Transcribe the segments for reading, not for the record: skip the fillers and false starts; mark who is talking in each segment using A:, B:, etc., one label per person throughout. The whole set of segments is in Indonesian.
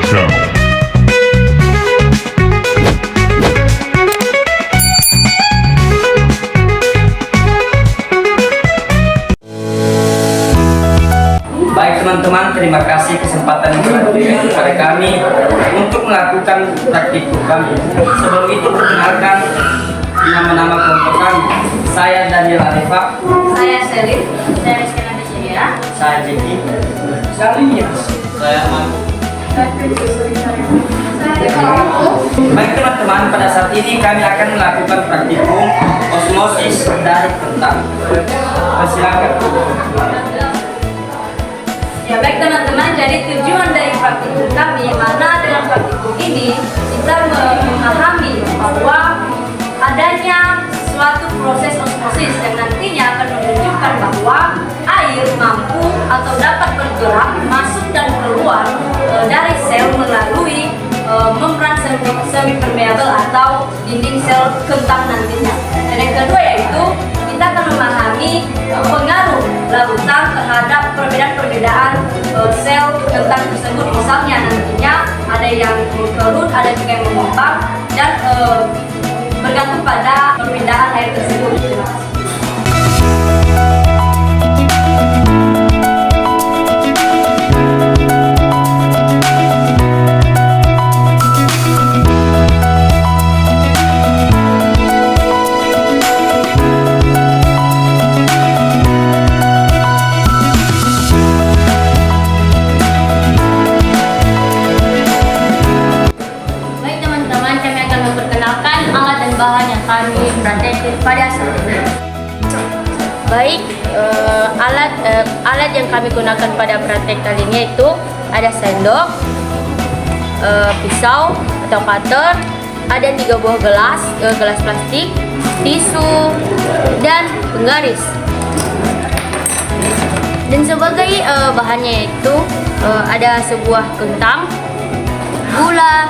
A: Channel.
B: Baik teman-teman, terima kasih kesempatan yang telah diberikan kepada kami untuk melakukan praktikum kami. Sebelum itu perkenalkan nama-nama kelompok kami. Saya Daniel Arifa.
C: Saya Selin. Saya Rizky Nadia.
B: Saya Jeki. Saya Ahmad. Baik teman-teman, pada saat ini kami akan melakukan praktikum osmosis dari kentang. Silakan.
C: Ya baik teman-teman, jadi tujuan dari praktikum kami, mana dengan praktikum ini kita memahami bahwa adanya suatu proses osmosis yang nantinya akan menunjukkan bahwa air mampu atau dapat bergerak masuk dan keluar dari sel melalui membran semi permeable atau dinding sel kentang nantinya. Dan yang kedua yaitu kita akan memahami pengaruh larutan terhadap perbedaan sel kentang tersebut. Misalnya nantinya ada yang mengkerut, ada juga yang mengembang, dan bergantung pada perpindahan air tersebut. Terima kasih. Bahan yang kami praktekkan pada saat ini. Baik, alat yang kami gunakan pada praktek kali ini itu ada sendok, pisau atau cutter, ada 3 buah gelas plastik, tisu, dan penggaris. Dan sebagai bahannya itu ada sebuah kentang, gula,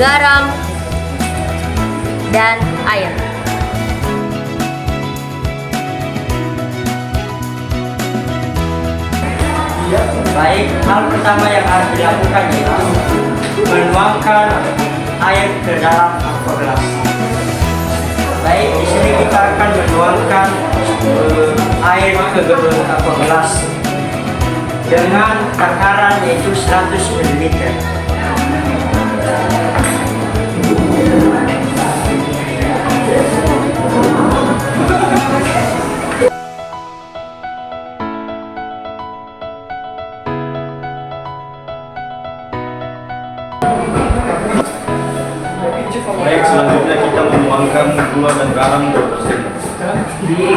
C: garam, dan air.
B: Baik, hal pertama yang harus dilakukan yaitu menuangkan air ke dalam aqua gelas. Baik, di sini kita akan menuangkan air ke dalam aqua gelas dengan takaran yaitu 100 ml.
D: Baik, selanjutnya kita menuangkan gula dan garam 2%. Ini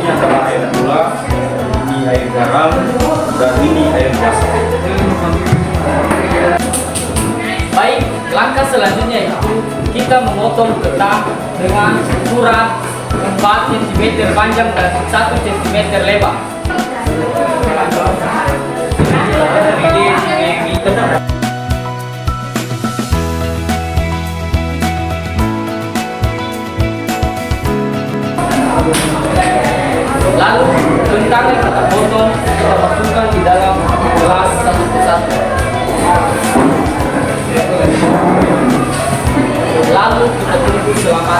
D: adalah air gula, ini air garam, dan ini air biasa.
B: Baik, langkah selanjutnya itu kita memotong kentang dengan ukuran 4 cm panjang dan 1 cm lebar. Lalu kentang yang kita potong kita masukkan di dalam gelas satu persatu. Lalu kita tunggu selama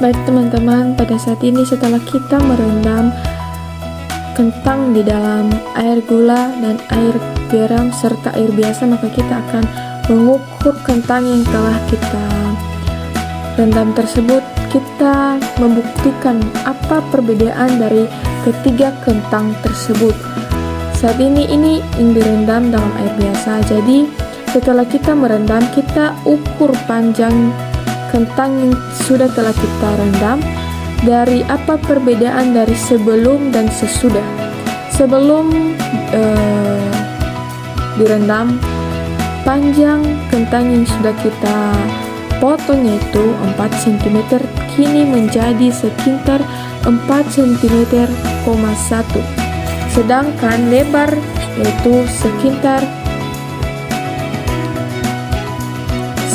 E: Baik teman-teman, pada saat ini setelah kita merendam kentang di dalam air gula dan air garam serta air biasa, maka kita akan mengukur kentang yang telah kita rendam tersebut. Kita membuktikan apa perbedaan dari ketiga kentang tersebut. Saat ini yang direndam dalam air biasa, jadi setelah kita merendam, kita ukur panjang kentang yang sudah telah kita rendam dari apa perbedaan dari sebelum dan sesudah. Sebelum direndam, panjang kentang yang sudah kita potong yaitu 4 cm kini menjadi sekitar 4 cm,1. Sedangkan lebar yaitu sekitar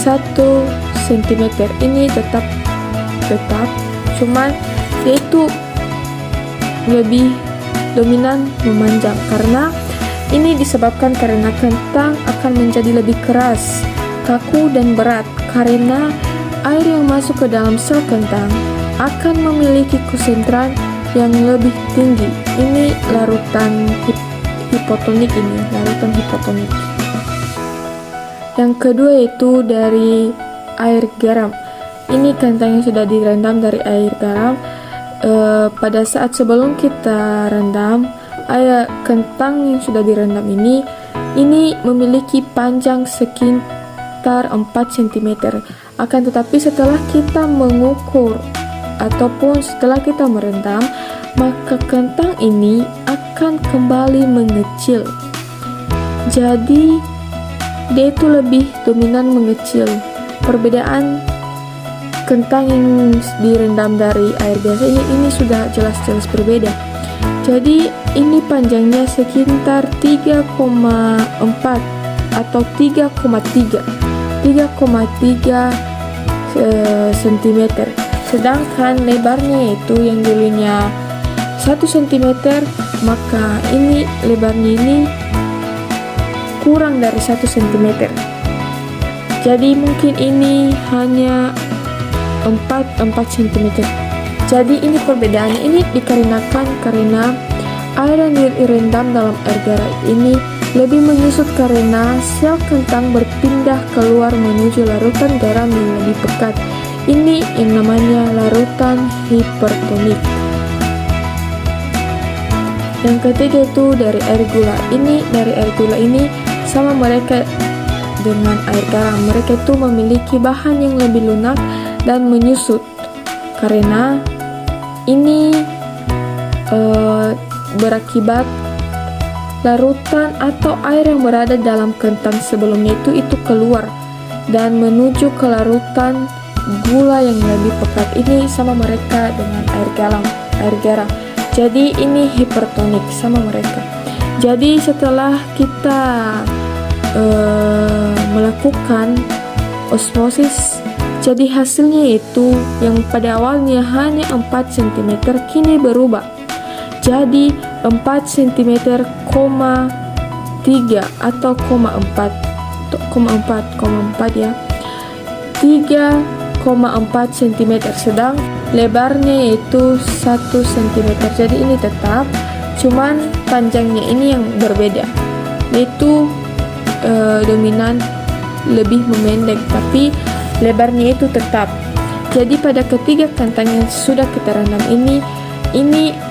E: 1 cm. Ini tetap cuman yaitu lebih dominan memanjang karena ini disebabkan karena kentang akan menjadi lebih keras, kaku dan berat karena air yang masuk ke dalam sel kentang akan memiliki konsentran yang lebih tinggi. Ini larutan hipotonik larutan hipotonik. Yang kedua yaitu dari air garam. Ini kentang yang sudah direndam dari air garam. Pada saat sebelum kita rendam, air kentang yang sudah direndam ini memiliki panjang sekitar 4 cm. Akan tetapi setelah kita mengukur ataupun setelah kita merendam, maka kentang ini akan kembali mengecil. Jadi dia itu lebih dominan mengecil. Perbedaan kentang yang direndam dari air biasa ini sudah jelas-jelas berbeda. Jadi ini panjangnya sekitar 3,4 atau 3,3 cm. Sedangkan lebarnya itu yang dulunya 1 cm, maka ini lebarnya ini kurang dari 1 cm. Jadi mungkin ini hanya 4 cm. Jadi ini perbedaannya ini dikarenakan karena air yang direndam dalam air garam ini lebih menyusut karena sel kentang berpindah keluar menuju larutan garam yang lebih pekat. Ini yang namanya larutan hipertonik. Yang ketiga itu dari air gula. Dari air gula ini sama mereka dengan air garam. Mereka itu memiliki bahan yang lebih lunak dan menyusut karena ini berakibat larutan atau air yang berada dalam kentang sebelumnya itu keluar dan menuju ke larutan gula yang lebih pekat. Ini sama mereka dengan air garam. Jadi ini hipertonik sama mereka. Jadi setelah kita melakukan osmosis, jadi hasilnya itu yang pada awalnya hanya 4 cm kini berubah jadi 4 cm,3 atau 4 ya, 3,4 cm. Sedang lebarnya yaitu 1 cm. Jadi ini tetap, cuman panjangnya ini yang berbeda, yaitu dominan lebih memendek, tapi lebarnya itu tetap. Jadi pada ketiga kentang yang sudah kita rendam ini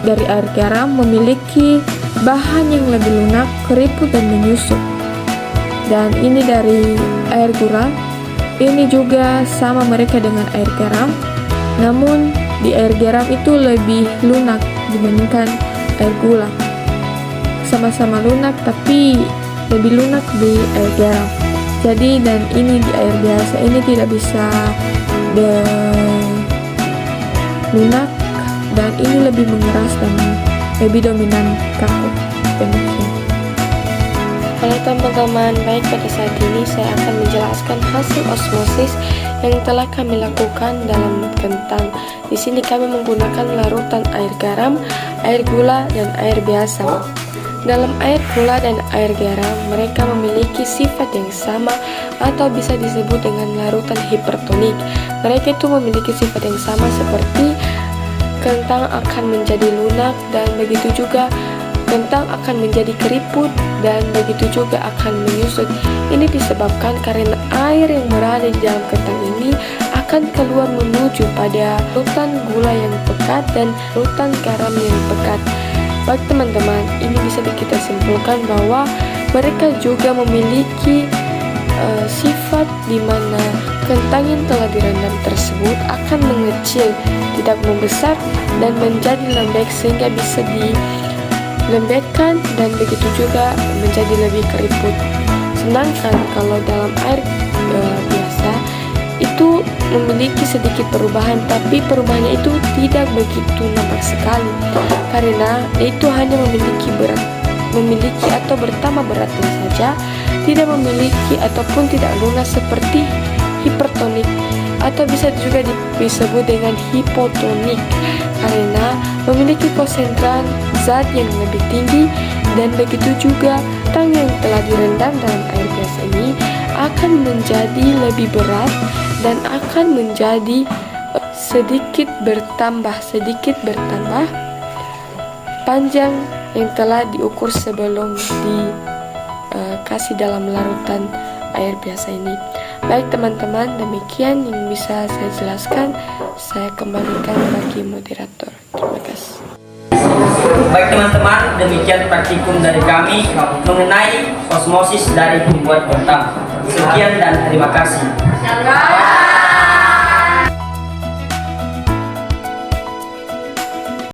E: dari air garam memiliki bahan yang lebih lunak, keriput dan menyusut. Dan ini dari air gula, ini juga sama mereka dengan air garam, namun di air garam itu lebih lunak dibandingkan air gula. Sama-sama lunak tapi lebih lunak di air garam. Jadi dan ini di air biasa ini tidak bisa lunak, dan ini lebih mengeras dan lebih dominan kaku. Demikian.
A: Halo teman-teman, baik pada saat ini saya akan menjelaskan hasil osmosis yang telah kami lakukan dalam kentang. Di sini kami menggunakan larutan air garam, air gula, dan air biasa. Dalam air gula dan air garam, mereka memiliki sifat yang sama atau bisa disebut dengan larutan hipertonik. Mereka itu memiliki sifat yang sama seperti kentang akan menjadi lunak, dan begitu juga kentang akan menjadi keriput, dan begitu juga akan menyusut. Ini disebabkan karena air yang berada di dalam kentang ini akan keluar menuju pada larutan gula yang pekat dan larutan garam yang pekat. Baik teman-teman, ini bisa kita simpulkan bahwa mereka juga memiliki sifat di mana kentang yang telah direndam tersebut akan mengecil, tidak membesar dan menjadi lembek sehingga bisa dilembekkan dan begitu juga menjadi lebih keriput. Sedangkan kalau dalam air biasa itu memiliki sedikit perubahan, tapi perubahannya itu tidak begitu nampak sekali karena itu hanya memiliki atau bertambah beratnya saja, tidak memiliki ataupun tidak lunas seperti hipertonik, atau bisa juga disebut dengan hipotonik karena memiliki konsentran zat yang lebih tinggi. Dan begitu juga kentang yang telah direndam dalam air biasa ini akan menjadi lebih berat dan akan menjadi sedikit bertambah panjang yang telah diukur sebelum dikasih dalam larutan air biasa ini. Baik teman-teman, demikian yang bisa saya jelaskan. Saya kembalikan bagi moderator. Terima kasih.
B: Baik teman-teman, demikian praktikum dari kami mengenai osmosis dari pembuat kentang. Sekian dan terima kasih.